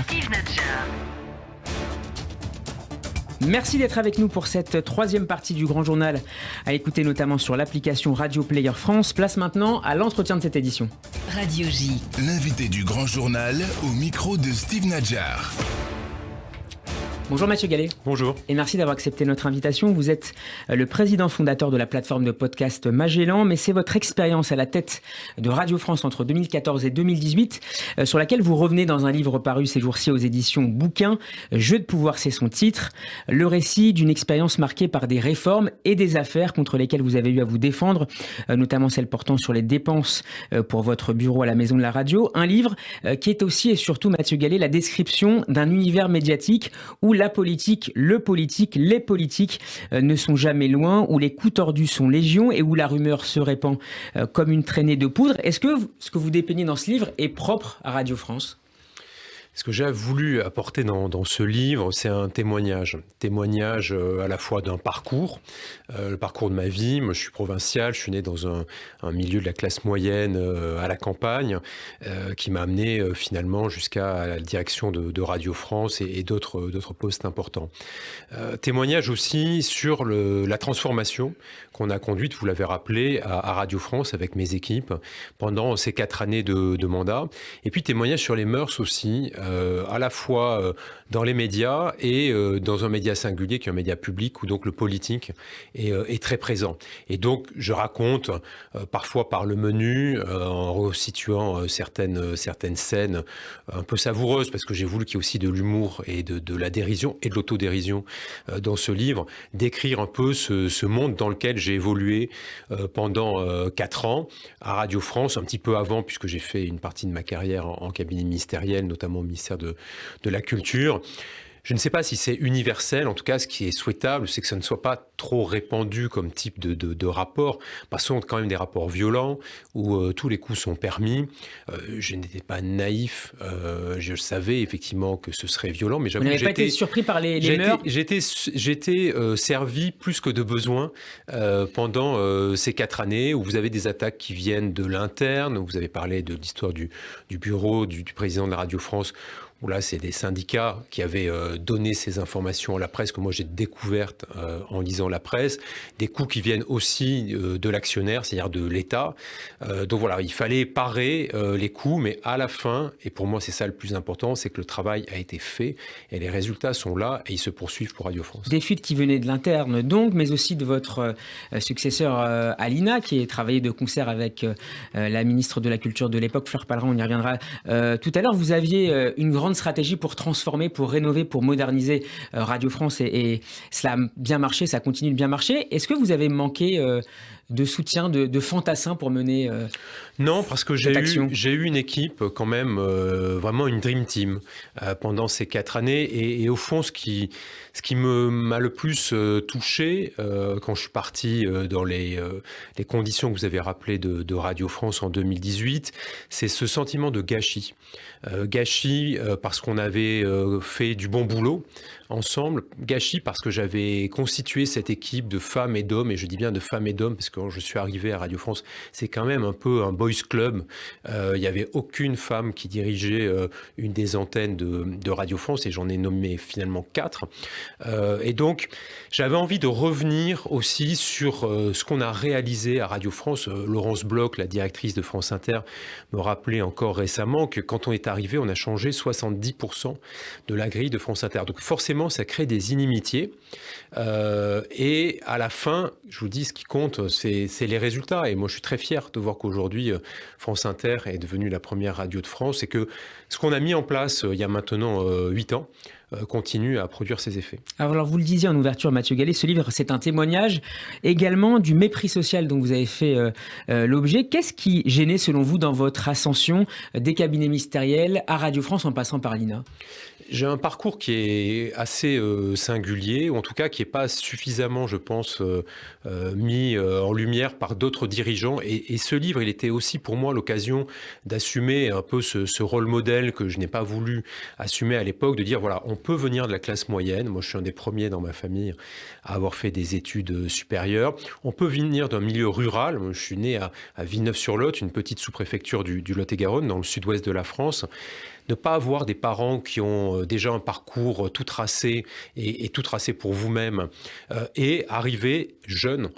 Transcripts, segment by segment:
Steve Nadjar. Merci d'être avec nous pour cette troisième partie du Grand Journal, à écouter notamment sur l'application Radio Player France. Place maintenant à l'entretien de cette édition. Radio J. L'invité du Grand Journal au micro de Steve Nadjar. Bonjour Mathieu Gallet. Bonjour. Et merci d'avoir accepté notre invitation. Vous êtes le président fondateur de la plateforme de podcast Magellan, mais c'est votre expérience à la tête de Radio France entre 2014 et 2018, sur laquelle vous revenez dans un livre paru ces jours-ci aux éditions Bouquin. Jeu de pouvoir, c'est son titre. Le récit d'une expérience marquée par des réformes et des affaires contre lesquelles vous avez eu à vous défendre, notamment celles portant sur les dépenses pour votre bureau à la Maison de la Radio. Un livre qui est aussi et surtout, Mathieu Gallet, la description d'un univers médiatique où la politique, le politique, les politiques ne sont jamais loin, où les coups tordus sont légion et où la rumeur se répand comme une traînée de poudre. Est-ce que ce que vous dépeignez dans ce livre est propre à Radio France ? Ce que j'ai voulu apporter dans ce livre, c'est un témoignage. Témoignage à la fois d'un parcours, le parcours de ma vie. Moi, je suis provincial, je suis né dans un milieu de la classe moyenne à la campagne, qui m'a amené finalement jusqu'à la direction de Radio France et d'autres postes importants. Témoignage aussi sur la transformation qu'on a conduite, vous l'avez rappelé, à Radio France avec mes équipes pendant ces 4 années de mandat. Et puis témoignage sur les mœurs aussi, à la fois dans les médias et dans un média singulier qui est un média public où donc le politique est très présent. Et donc je raconte parfois par le menu, en resituant certaines scènes un peu savoureuses, parce que j'ai voulu qu'il y ait aussi de l'humour et de la dérision et de l'autodérision dans ce livre, décrire un peu ce monde dans lequel j'ai évolué pendant 4 ans à Radio France, un petit peu avant, puisque j'ai fait une partie de ma carrière en cabinet ministériel, notamment au ministère de la Culture. Je ne sais pas si c'est universel. En tout cas, ce qui est souhaitable, c'est que ça ne soit pas trop répandu comme type de rapport. Parce qu'on a quand même des rapports violents où tous les coups sont permis. Je n'étais pas naïf. Je savais effectivement que ce serait violent, mais j'avoue que j'étais... Vous n'avez pas été surpris par les mœurs ? J'étais servi plus que de besoin pendant ces 4 années où vous avez des attaques qui viennent de l'interne. Vous avez parlé de l'histoire du bureau du président de la Radio France, où là, c'est des syndicats qui avaient donné ces informations à la presse que moi j'ai découvertes en lisant la presse, des coups qui viennent aussi de l'actionnaire, c'est-à-dire de l'État. Donc voilà, il fallait parer les coups, mais à la fin, et pour moi c'est ça le plus important, c'est que le travail a été fait et les résultats sont là et ils se poursuivent pour Radio France. Des fuites qui venaient de l'interne donc, mais aussi de votre successeur Alina, qui a travaillé de concert avec la ministre de la Culture de l'époque, Fleur Pellerin, on y reviendra tout à l'heure. Vous aviez une grande stratégie pour transformer, pour rénover, pour moderniser Radio France et cela a bien marché, ça continue de bien marcher. Est-ce que vous avez manqué de soutien, de fantassins pour mener Non, parce que j'ai eu une équipe quand même, vraiment une dream team pendant ces 4 années et au fond ce qui m'a le plus touché quand je suis parti dans les conditions que vous avez rappelées de Radio France en 2018, c'est ce sentiment de gâchis. Gâchis parce qu'on avait fait du bon boulot ensemble, gâchis parce que j'avais constitué cette équipe de femmes et d'hommes, et je dis bien de femmes et d'hommes parce que quand je suis arrivé à Radio France, c'est quand même un peu un boys club. Il n'y avait aucune femme qui dirigeait une des antennes de Radio France, et j'en ai nommé finalement 4. Et donc, j'avais envie de revenir aussi sur ce qu'on a réalisé à Radio France. Laurence Bloch, la directrice de France Inter, me rappelait encore récemment que quand on est arrivé, on a changé 70% de la grille de France Inter. Donc forcément, ça crée des inimitiés. Et à la fin, je vous dis, ce qui compte, c'est les résultats. Et moi, je suis très fier de voir qu'aujourd'hui, France Inter est devenue la première radio de France et que ce qu'on a mis en place il y a maintenant 8 ans, continue à produire ses effets. Alors vous le disiez en ouverture, Mathieu Gallet, ce livre c'est un témoignage également du mépris social dont vous avez fait l'objet. Qu'est-ce qui gênait selon vous dans votre ascension des cabinets ministériels à Radio France en passant par l'INA ? J'ai un parcours qui est assez singulier, ou en tout cas qui n'est pas suffisamment, je pense, mis en lumière par d'autres dirigeants. Et ce livre, il était aussi pour moi l'occasion d'assumer un peu ce rôle modèle que je n'ai pas voulu assumer à l'époque, de dire voilà, on peut venir de la classe moyenne. Moi, je suis un des premiers dans ma famille à avoir fait des études supérieures. On peut venir d'un milieu rural. Je suis né à Villeneuve-sur-Lot, une petite sous-préfecture du Lot-et-Garonne, dans le sud-ouest de la France. ne pas avoir des parents qui ont déjà un parcours tout tracé et tout tracé pour vous-même, et arriver jeune,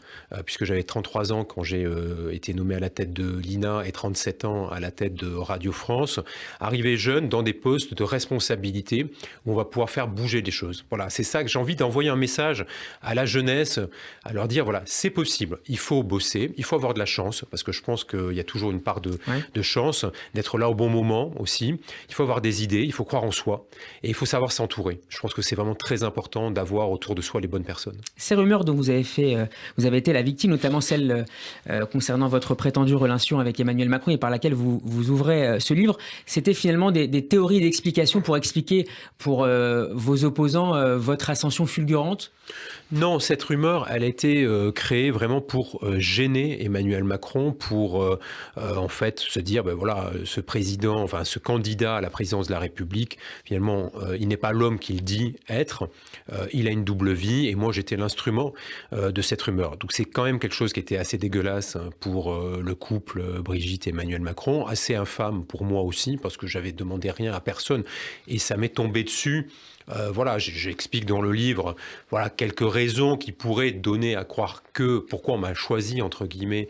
puisque j'avais 33 ans quand j'ai été nommé à la tête de l'INA et 37 ans à la tête de Radio France, arriver jeune dans des postes de responsabilité où on va pouvoir faire bouger les choses. Voilà, c'est ça que j'ai envie d'envoyer un message à la jeunesse, à leur dire, voilà, c'est possible, il faut bosser, il faut avoir de la chance, parce que je pense qu'il y a toujours une part de chance, d'être là au bon moment aussi. Il faut avoir des idées, il faut croire en soi, et il faut savoir s'entourer. Je pense que c'est vraiment très important d'avoir autour de soi les bonnes personnes. Ces rumeurs dont vous avez été la victime, notamment celle concernant votre prétendue relation avec Emmanuel Macron et par laquelle vous ouvrez ce livre, c'était finalement des théories d'explication pour expliquer pour vos opposants votre ascension fulgurante ? Non, cette rumeur, elle a été créée vraiment pour gêner Emmanuel Macron, pour en fait se dire, ben voilà, ce président, enfin ce candidat à la présidence de la République, finalement, il n'est pas l'homme qu'il dit être, il a une double vie, et moi j'étais l'instrument de cette rumeur. Donc c'est quand même quelque chose qui était assez dégueulasse pour le couple Brigitte et Emmanuel Macron, assez infâme pour moi aussi, parce que j'avais demandé rien à personne, et ça m'est tombé dessus. Voilà, j'explique dans le livre, voilà, quelques raisons qui pourraient donner à croire pourquoi on m'a choisi, entre guillemets,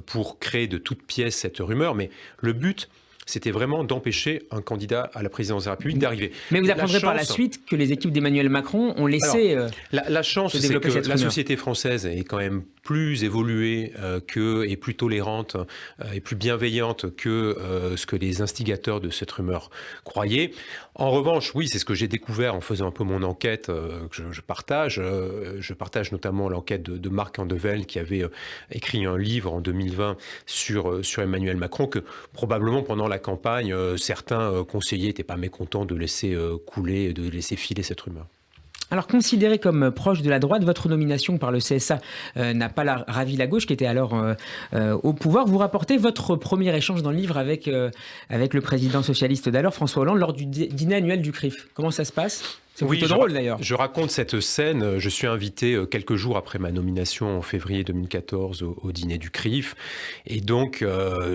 pour créer de toutes pièces cette rumeur. Mais le but, c'était vraiment d'empêcher un candidat à la présidence de la République d'arriver. Mais vous apprendrez par la suite que les équipes d'Emmanuel Macron ont laissé la chance, c'est que la société française est quand même plus évoluée et plus tolérante et plus bienveillante que ce que les instigateurs de cette rumeur croyaient. En revanche, oui, c'est ce que j'ai découvert en faisant un peu mon enquête que je partage. Je partage notamment l'enquête de Marc Andevel qui avait écrit un livre en 2020 sur Emmanuel Macron, que probablement pendant la campagne, certains conseillers n'étaient pas mécontents de laisser couler, de laisser filer cette rumeur. Alors, considéré comme proche de la droite, votre nomination par le CSA n'a pas ravi la gauche, qui était alors au pouvoir. Vous rapportez votre premier échange dans le livre avec le président socialiste d'alors, François Hollande, lors du dîner annuel du CRIF. Comment ça se passe ? C'est plutôt drôle d'ailleurs. Je raconte cette scène. Je suis invité quelques jours après ma nomination en février 2014 au dîner du CRIF. Et donc,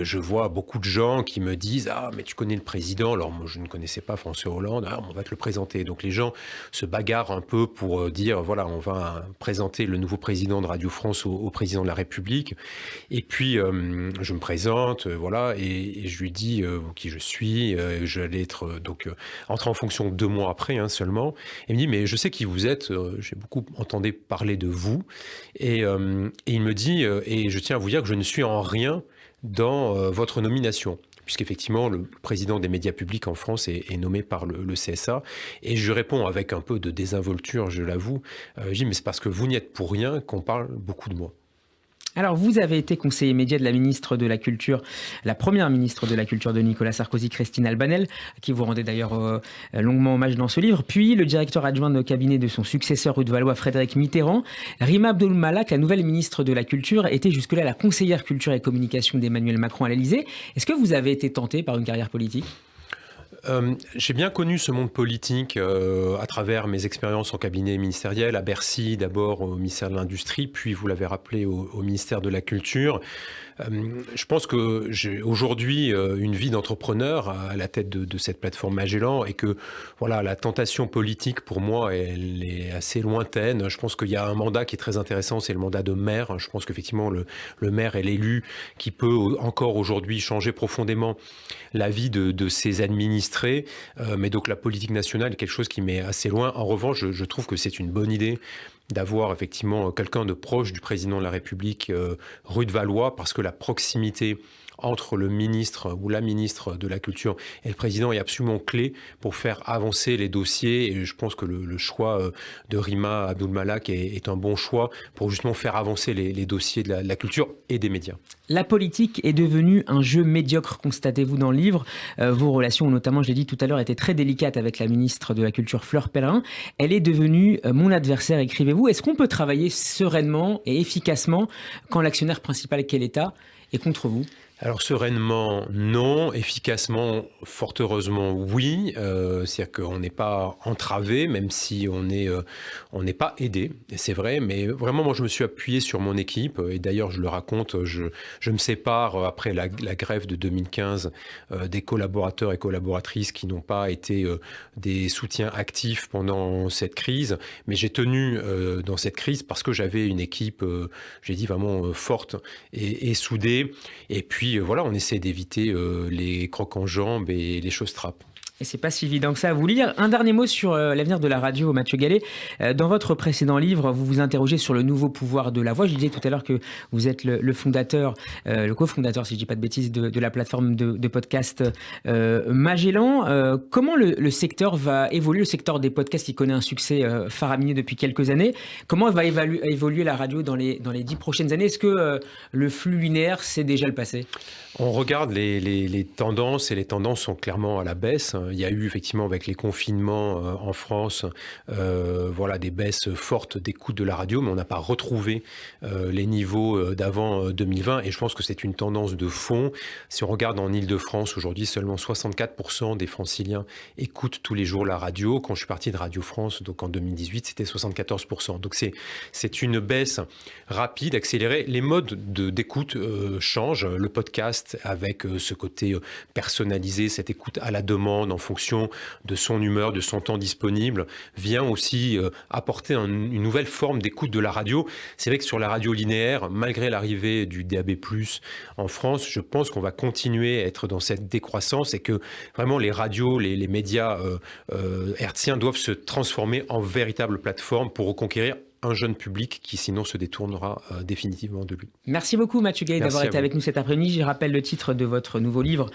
je vois beaucoup de gens qui me disent « Ah, mais tu connais le président ?» Alors, moi, je ne connaissais pas François Hollande. « Ah, on va te le présenter. » Donc, les gens se bagarrent un peu pour dire « Voilà, on va présenter le nouveau président de Radio France au président de la République. » Et puis, je me présente, voilà, et je lui dis qui je suis. Je vais être entrer en fonction 2 mois après seulement. Et il me dit, mais je sais qui vous êtes, j'ai beaucoup entendu parler de vous. Et il me dit, et je tiens à vous dire que je ne suis en rien dans votre nomination. Puisqu'effectivement, le président des médias publics en France est nommé par le CSA. Et je réponds avec un peu de désinvolture, je l'avoue. Je dis, mais c'est parce que vous n'y êtes pour rien qu'on parle beaucoup de moi. Alors, vous avez été conseiller média de la ministre de la Culture, la première ministre de la Culture de Nicolas Sarkozy, Christine Albanel, à qui vous rendez d'ailleurs longuement hommage dans ce livre, puis le directeur adjoint de cabinet de son successeur rue de Valois, Frédéric Mitterrand. Rima Abdul-Malak, la nouvelle ministre de la Culture, était jusque-là la conseillère culture et communication d'Emmanuel Macron à l'Élysée. Est-ce que vous avez été tenté par une carrière politique ? J'ai bien connu ce monde politique à travers mes expériences en cabinet ministériel, à Bercy d'abord au ministère de l'Industrie, puis vous l'avez rappelé au ministère de la Culture. Je pense que j'ai aujourd'hui une vie d'entrepreneur à la tête de cette plateforme Magellan et que voilà, la tentation politique pour moi elle est assez lointaine. Je pense qu'il y a un mandat qui est très intéressant, c'est le mandat de maire. Je pense qu'effectivement le maire est l'élu qui peut encore aujourd'hui changer profondément la vie de ses administrés. Mais donc la politique nationale est quelque chose qui m'est assez loin. En revanche, je trouve que c'est une bonne idée d'avoir effectivement quelqu'un de proche du président de la République rue de Valois, parce que la proximité entre le ministre ou la ministre de la Culture et le président est absolument clé pour faire avancer les dossiers. Et je pense que le choix de Rima Abdul-Malak est un bon choix pour justement faire avancer les dossiers de la culture et des médias. La politique est devenue un jeu médiocre, constatez-vous dans le livre. Vos relations, notamment, je l'ai dit tout à l'heure, étaient très délicates avec la ministre de la Culture, Fleur Pellerin. Elle est devenue mon adversaire, écrivez-vous. Est-ce qu'on peut travailler sereinement et efficacement quand l'actionnaire principal qu'est l'État est contre vous ? Alors sereinement, non. Efficacement, fort heureusement, oui. C'est-à-dire qu'on n'est pas entravé, même si on n'est pas aidé. Et c'est vrai, mais vraiment, moi, je me suis appuyé sur mon équipe. Et d'ailleurs, je le raconte, je me sépare après la grève de 2015 des collaborateurs et collaboratrices qui n'ont pas été des soutiens actifs pendant cette crise. Mais j'ai tenu dans cette crise parce que j'avais une équipe, j'ai dit vraiment forte et soudée. Et puis, voilà, on essaie d'éviter les crocs en jambes et les choses trappes. Et c'est pas si évident que ça à vous lire. Un dernier mot sur l'avenir de la radio, Mathieu Gallet. Dans votre précédent livre, vous vous interrogez sur le nouveau pouvoir de la voix. Je disais tout à l'heure que vous êtes le fondateur, le cofondateur, si je dis pas de bêtises, de la plateforme de podcast Magellan. Comment le secteur va évoluer, le secteur des podcasts qui connaît un succès faramineux depuis quelques années? Comment va évoluer la radio dans les 10 prochaines années? Est-ce que le flux linéaire, c'est déjà le passé? On regarde les tendances et les tendances sont clairement à la baisse. Il y a eu effectivement avec les confinements en France voilà, des baisses fortes d'écoute de la radio, mais on n'a pas retrouvé les niveaux d'avant 2020 et je pense que c'est une tendance de fond. Si on regarde en Île-de-France aujourd'hui, seulement 64% des franciliens écoutent tous les jours la radio. Quand je suis parti de Radio France, donc en 2018, c'était 74%. Donc c'est une baisse rapide, accélérée. Les modes d'écoute changent. Le podcast avec ce côté personnalisé, cette écoute à la demande en fonction de son humeur, de son temps disponible, vient aussi apporter une nouvelle forme d'écoute de la radio. C'est vrai que sur la radio linéaire, malgré l'arrivée du DAB+, en France, je pense qu'on va continuer à être dans cette décroissance et que vraiment les radios, les médias hertziens doivent se transformer en véritables plateformes pour reconquérir un jeune public qui sinon se détournera définitivement de lui. Merci beaucoup Mathieu Gallet d'avoir été avec nous cet après-midi. Je rappelle le titre de votre nouveau livre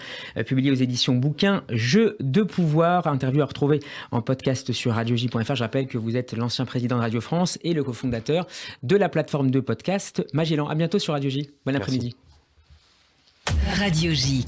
publié aux éditions Bouquin, Jeux de pouvoir, interview à retrouver en podcast sur radioj.fr. Je rappelle que vous êtes l'ancien président de Radio France et le cofondateur de la plateforme de podcast Magellan. À bientôt sur Radio J. Bon après-midi. Radio J.